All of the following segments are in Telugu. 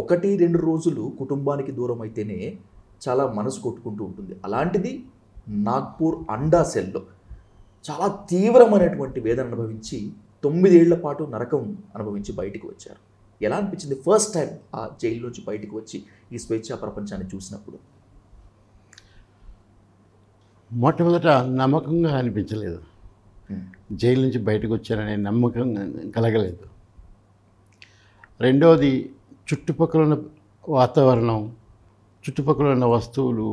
ఒకటి 2 రోజులు కుటుంబానికి దూరం అయితేనే చాలా మనసు కొట్టుకుంటూ ఉంటుంది. అలాంటిది నాగ్పూర్ అండా సెల్‌లో చాలా తీవ్రమైనటువంటి వేదన అనుభవించి 9 ఏళ్ల పాటు నరకం అనుభవించి బయటికి వచ్చారు. ఎలా అనిపించింది ఫస్ట్ టైం ఆ జైలు నుంచి బయటికి వచ్చి ఈ స్వేచ్ఛా ప్రపంచాన్ని చూసినప్పుడు? మొట్టమొదట నమ్మకంగా అనిపించలేదు. జైలు నుంచి బయటకు వచ్చాననే నమ్మకం కలగలేదు. రెండవది చుట్టుపక్కల ఉన్న వాతావరణం, చుట్టుపక్కల ఉన్న వస్తువులు,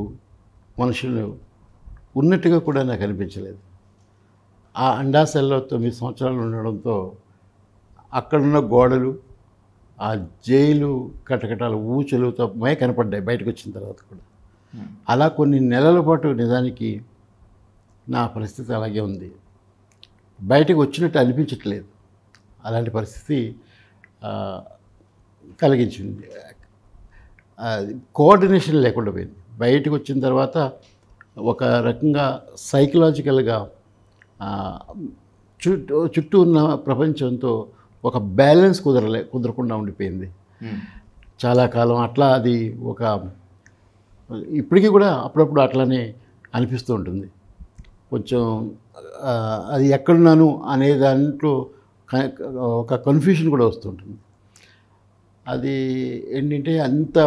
మనుషులు ఉన్నట్టుగా కూడా నాకు అనిపించలేదు. ఆ అండా సెల్లో 9 సంవత్సరాలు ఉండడంతో అక్కడున్న గోడలు, ఆ జైలు కటకటాలు ఊచలుతో కనపడ్డాయి బయటకు వచ్చిన తర్వాత కూడా. అలా కొన్ని నెలల పాటు నిజానికి నా పరిస్థితి అలాగే ఉంది. బయటకు వచ్చినట్టు అనిపించట్లేదు. అలాంటి పరిస్థితి కలిగించింది. కోఆర్డినేషన్ లేకుండా పోయింది. బయటకు వచ్చిన తర్వాత ఒక రకంగా సైకలాజికల్గా చుట్టూ ఉన్న ప్రపంచంతో ఒక బ్యాలెన్స్ కుదరకుండా ఉండిపోయింది చాలా కాలం. అట్లా అది ఒక ఇప్పటికీ కూడా అప్పుడప్పుడు అట్లానే అనిపిస్తూ ఉంటుంది. కొంచెం అది ఎక్కడున్నాను అనే దాంట్లో ఒక కన్ఫ్యూషన్ కూడా వస్తుంటుంది. అది ఏంటంటే అంత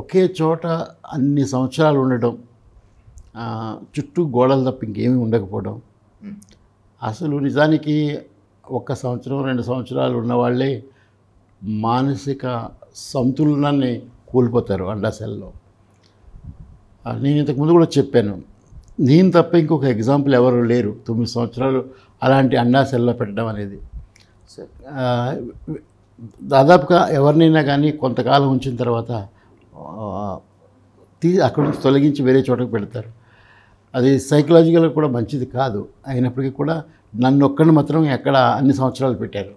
ఒకే చోట అన్ని సంవత్సరాలు ఉండడం, చుట్టూ గోడలు తప్ప ఇంకేమీ ఉండకపోవడం. అసలు నిజానికి 1 సంవత్సరం 2 సంవత్సరాలు ఉన్నవాళ్ళే మానసిక సంతులనాన్ని కోల్పోతారు అండా సెల్లో. నేను ఇంతకుముందు కూడా చెప్పాను, నేను తప్ప ఇంకొక ఎగ్జాంపుల్ ఎవరు లేరు 9 సంవత్సరాలు అలాంటి అండా సెల్లో పెట్టడం అనేది. దాదాపుగా ఎవరినైనా కానీ కొంతకాలం ఉంచిన తర్వాత అక్కడి నుంచి తొలగించి వేరే చోటకు పెడతారు. అది సైకలాజికల్గా కూడా మంచిది కాదు. అయినప్పటికీ కూడా నన్ను ఒక్కడిని మాత్రం ఎక్కడ అన్ని సంవత్సరాలు పెట్టారు.